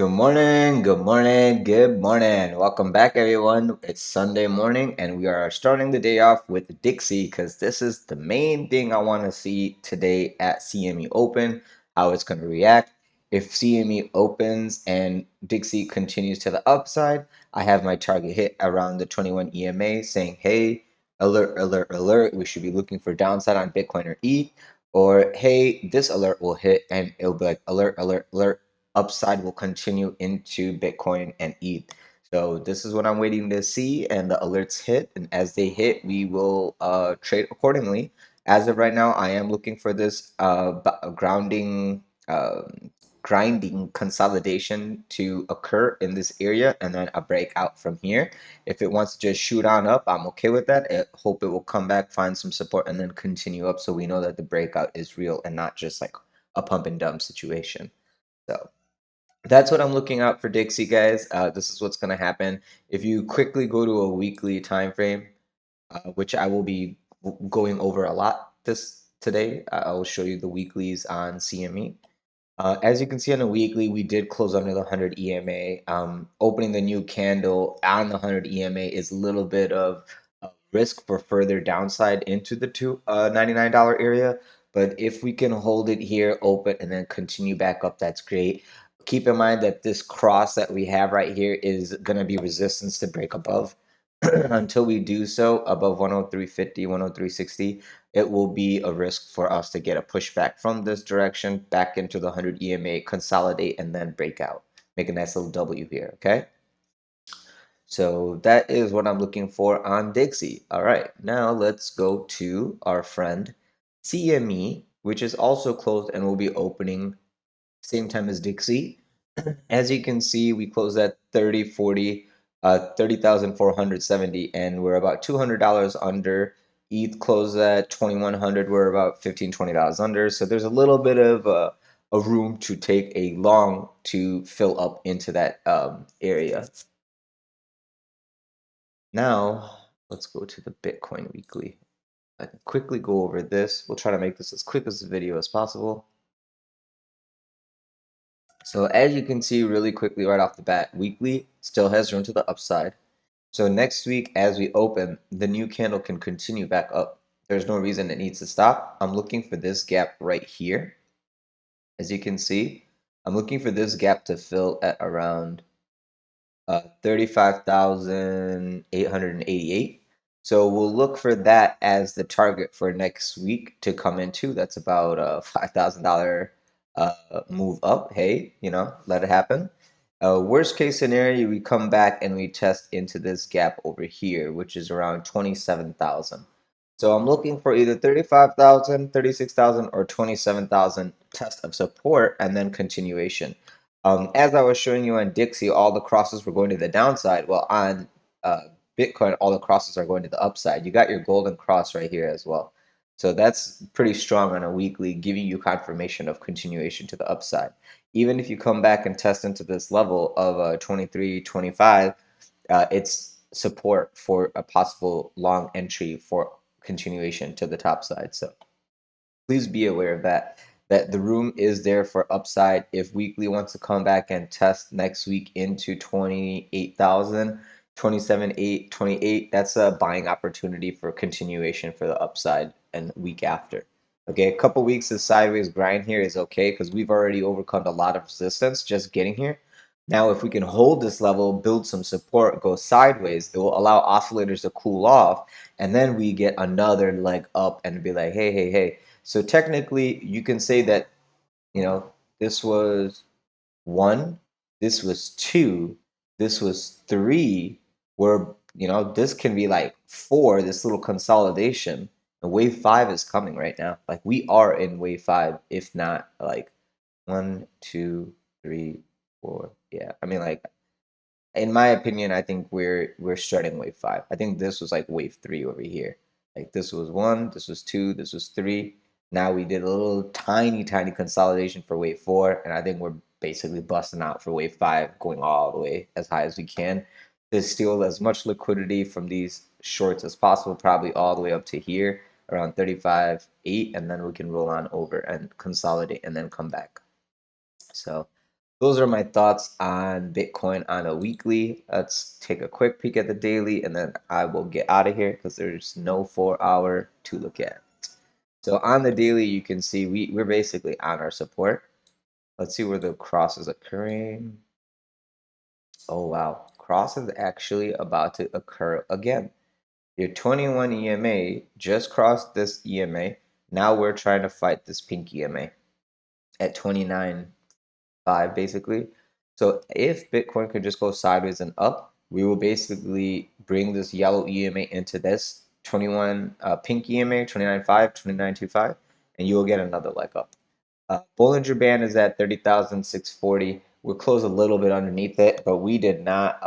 Good morning, good morning, good morning. Welcome back, everyone. It's Sunday morning, and we are starting the day off with Dixie because this is the main thing I want to see today at CME Open, how it's going to react. If CME opens and Dixie continues to the upside, I have my target hit around the 21 EMA saying, hey, alert, alert, alert. We should be looking for downside on Bitcoin or ETH. Or, hey, this alert will hit and it'll be like, alert, alert, alert, upside will continue into Bitcoin and ETH. So this is what I'm waiting to see, and the alerts hit, and as they hit, we will trade accordingly. As of right now, I am looking for this grinding consolidation to occur in this area, and then a breakout from here. If it wants to just shoot on up, I'm okay with that. I hope it will come back, find some support, and then continue up, so we know that the breakout is real and not just like a pump and dump situation. So that's what I'm looking out for Dixie, guys. This is what's going to happen. If you quickly go to a weekly time frame, which I will be going over a lot today, I will show you the weeklies on CME. As you can see on the weekly, we did close under the 100 EMA. Opening the new candle on the 100 EMA is a little bit of a risk for further downside into the $99 area. But if we can hold it here open and then continue back up, that's great. Keep in mind that this cross that we have right here is going to be resistance to break above. Until we do so above 103.50, 103.60, it will be a risk for us to get a pushback from this direction back into the 100 EMA, consolidate, and then break out. Make a nice little W here, okay? So that is what I'm looking for on Dixie. All right, now let's go to our friend CME, which is also closed and will be opening same time as Dixie. As you can see, we closed at 30,470, and we're about $200 under. ETH closed at 2,100. We're about $15-20 under. So there's a little bit of a room to take a long to fill up into that area. Now let's go to the Bitcoin weekly. I can quickly go over this. We'll try to make this as quick as the video as possible. So as you can see really quickly right off the bat, weekly still has room to the upside. So next week as we open, the new candle can continue back up. There's no reason it needs to stop. I'm looking for this gap right here. As you can see, I'm looking for this gap to fill at around 35,888. So we'll look for that as the target for next week to come into. That's about a $5,000 move up. Hey, let it happen. Worst case scenario, we come back and we test into this gap over here, which is around 27,000. So I'm looking for either 35,000, 36,000, or 27,000 test of support and then continuation. As I was showing you on Dixie, all the crosses were going to the downside. Well, on Bitcoin, all the crosses are going to the upside. You got your golden cross right here as well. So that's pretty strong on a weekly, giving you confirmation of continuation to the upside. Even if you come back and test into this level of 23, 25, it's support for a possible long entry for continuation to the top side. So please be aware of that the room is there for upside. If weekly wants to come back and test next week into 28,000, 27,828, 28, that's a buying opportunity for continuation for the upside and week after. Okay, a couple weeks of sideways grind here is okay because we've already overcome a lot of resistance just getting here. Now, if we can hold this level, build some support, go sideways, it will allow oscillators to cool off, and then we get another leg up and be like, hey, hey, hey. So technically, you can say that, this was 1, this was 2, this was 3, where, this can be like 4, this little consolidation. And wave 5 is coming right now. Like, we are in wave 5, if not like 1, 2, 3, 4. Yeah, I mean, like, in my opinion, I think we're starting wave 5. I think this was like wave 3 over here. Like, this was 1, this was 2, this was 3. Now we did a little tiny consolidation for wave 4, and I think we're basically busting out for wave 5, going all the way as high as we can to steal as much liquidity from these shorts as possible, probably all the way up to here around 35.8, and then we can roll on over and consolidate and then come back. So those are my thoughts on Bitcoin on a weekly. Let's take a quick peek at the daily, and then I will get out of here because there's no 4 hour to look at. So on the daily, you can see we're basically on our support. Let's see where the cross is occurring. Oh, wow. Cross is actually about to occur again. Your 21 EMA just crossed this EMA. Now we're trying to fight this pink EMA at 29.5 basically. So if Bitcoin could just go sideways and up, we will basically bring this yellow EMA into this 21 pink EMA, 29.5, 29.25, and you will get another leg up. Bollinger Band is at 30,640. We're closed a little bit underneath it, but we did not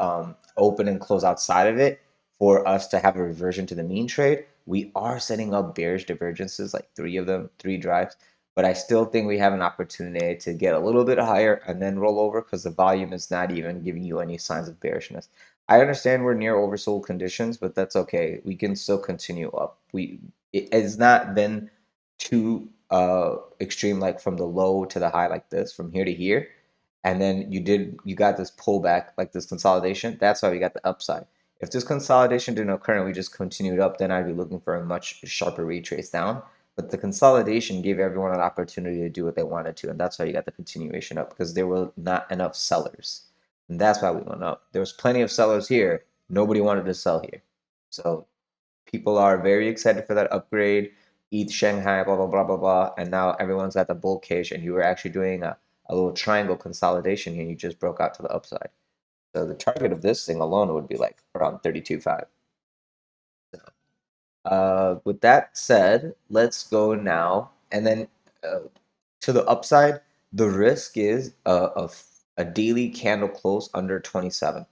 open and close outside of it for us to have a reversion to the mean trade. We are setting up bearish divergences, like 3 of them, 3 drives, but I still think we have an opportunity to get a little bit higher and then roll over because the volume is not even giving you any signs of bearishness. I understand we're near oversold conditions, but that's okay. We can still continue up. It has not been too extreme, like from the low to the high, like this, from here to here, and then you got this pullback, like this consolidation. That's why we got the upside. If this consolidation didn't occur and we just continued up, then I'd be looking for a much sharper retrace down. But the consolidation gave everyone an opportunity to do what they wanted to, and that's why you got the continuation up, because there were not enough sellers, and that's why we went up. There was plenty of sellers here. Nobody wanted to sell here, so people are very excited for that upgrade. ETH Shanghai, blah blah blah blah blah, and now everyone's at the bull case, and you were actually doing a little triangle consolidation here. And you just broke out to the upside. So the target of this thing alone would be like around 32.5. So, with that said, let's go now, and then uh, to the upside. The risk is a daily candle close under 27.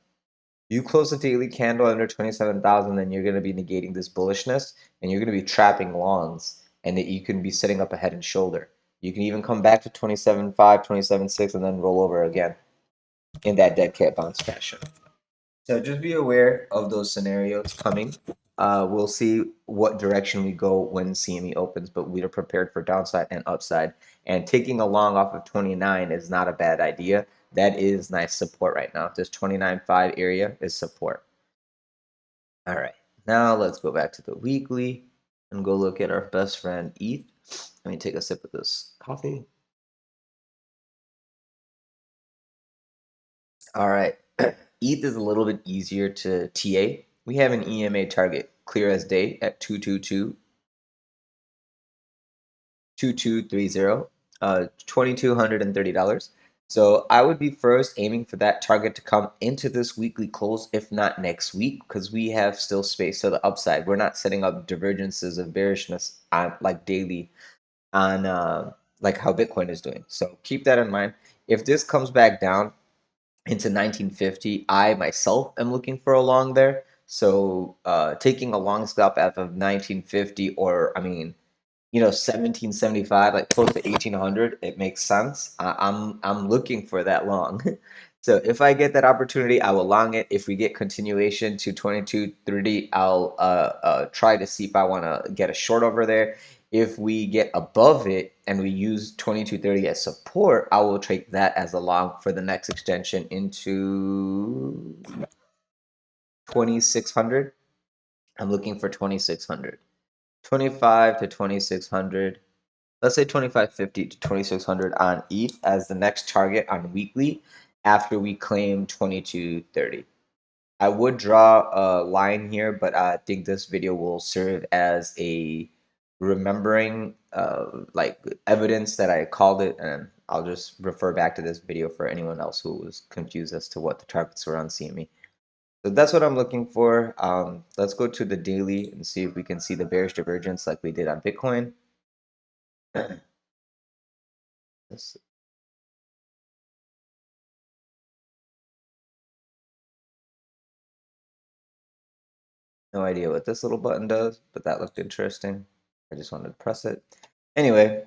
You close a daily candle under 27,000, then you're going to be negating this bullishness, and you're going to be trapping longs, and that you can be setting up a head and shoulder. You can even come back to 27.5, 27.6, and then roll over again in that dead cat bounce fashion. So just be aware of those scenarios coming. We'll see what direction we go when CME opens, but we are prepared for downside and upside. And taking a long off of 29 is not a bad idea. That is nice support right now. This 29.5 area is support. All right, now let's go back to the weekly and go look at our best friend ETH. Let me take a sip of this coffee. All right, ETH is a little bit easier to TA. We have an EMA target clear as day at 2230, $2,230. So I would be first aiming for that target to come into this weekly close, if not next week, because we have still space to the upside. We're not setting up divergences of bearishness on like daily on like how Bitcoin is doing. So keep that in mind. If this comes back down into 1950, I myself am looking for a long there. So taking a long scalp out of 1950, or I mean, 1775, like close to 1800, it makes sense. I'm looking for that long. So if I get that opportunity, I will long it. If we get continuation to 2230, I'll try to see if I want to get a short over there. If we get above it and we use 2230 as support, I will take that as a long for the next extension into 2600. I'm looking for 2600. 25 to 2600. Let's say 2550 to 2600 on ETH as the next target on weekly after we claim 2230. I would draw a line here, but I think this video will serve as a remembering, like evidence that I called it, and I'll just refer back to this video for anyone else who was confused as to what the targets were on CME. So that's what I'm looking for. Let's go to the daily and see if we can see the bearish divergence like we did on Bitcoin. This No idea what this little button does, but that looked interesting. I just wanted to press it. Anyway,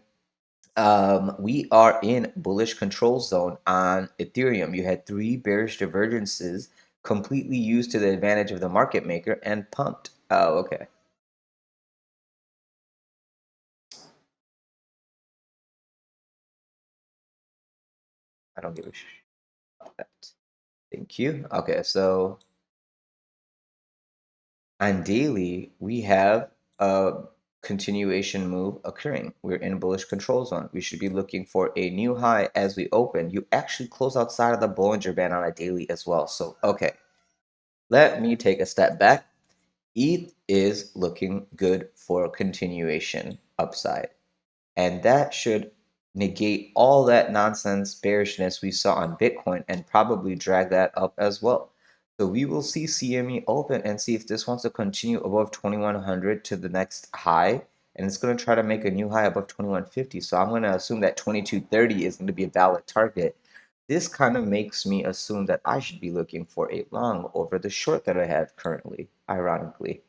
we are in bullish control zone on Ethereum. You had 3 bearish divergences completely used to the advantage of the market maker and pumped. Oh, okay. I don't give a Thank you. Okay, so on daily, we have a continuation move occurring. We're in bullish control zone. We should be looking for a new high as we open. You actually close outside of the Bollinger Band on a daily as well. So, okay, let me take a step back. ETH is looking good for continuation upside. And that should negate all that nonsense bearishness we saw on Bitcoin and probably drag that up as well. So we will see CME open and see if this wants to continue above 2100 to the next high. And it's going to try to make a new high above 2150. So I'm going to assume that 2230 is going to be a valid target. This kind of makes me assume that I should be looking for a long over the short that I have currently, ironically.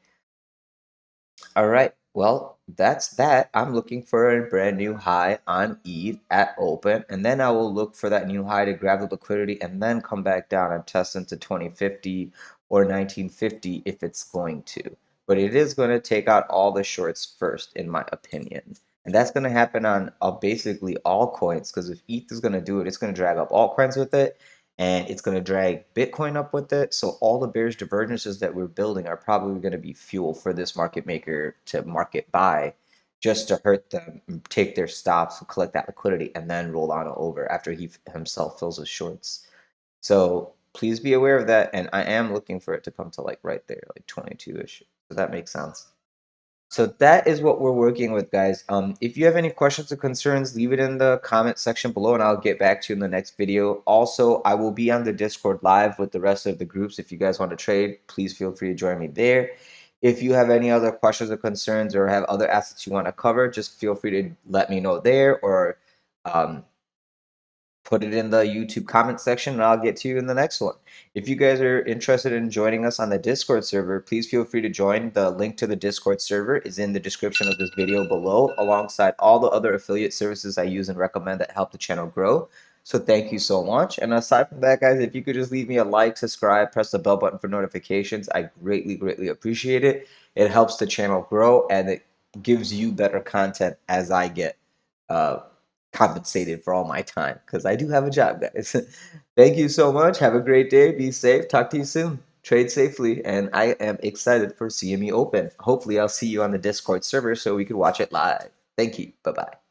All right. Well, that's that. I'm looking for a brand new high on ETH at open, and then I will look for that new high to grab the liquidity and then come back down and test into 2050 or 1950 if it's going to. But it is going to take out all the shorts first, in my opinion. And that's going to happen on basically all coins, because if ETH is going to do it, it's going to drag up altcoins with it, and it's going to drag Bitcoin up with it. So all the bearish divergences that we're building are probably going to be fuel for this market maker to market buy, just to hurt them, take their stops, collect that liquidity, and then roll on over after he himself fills his shorts. So please be aware of that. And I am looking for it to come to like right there, like 22-ish. So that makes sense. So that is what we're working with, guys. If you have any questions or concerns, leave it in the comment section below and I'll get back to you in the next video. Also, I will be on the Discord live with the rest of the groups. If you guys want to trade, please feel free to join me there. If you have any other questions or concerns or have other assets you want to cover, just feel free to let me know there, or put it in the YouTube comment section and I'll get to you in the next one. If you guys are interested in joining us on the Discord server, please feel free to join. The link to the Discord server is in the description of this video below, alongside all the other affiliate services I use and recommend that help the channel grow. So thank you so much. And aside from that, guys, if you could just leave me a like, subscribe, press the bell button for notifications, I greatly, greatly appreciate it. It helps the channel grow and it gives you better content as I get uh, compensated for all my time, because I do have a job, guys. Thank you so much. Have a great day. Be safe. Talk to you soon. Trade safely. And I am excited for CME Open. Hopefully, I'll see you on the Discord server so we can watch it live. Thank you. Bye bye.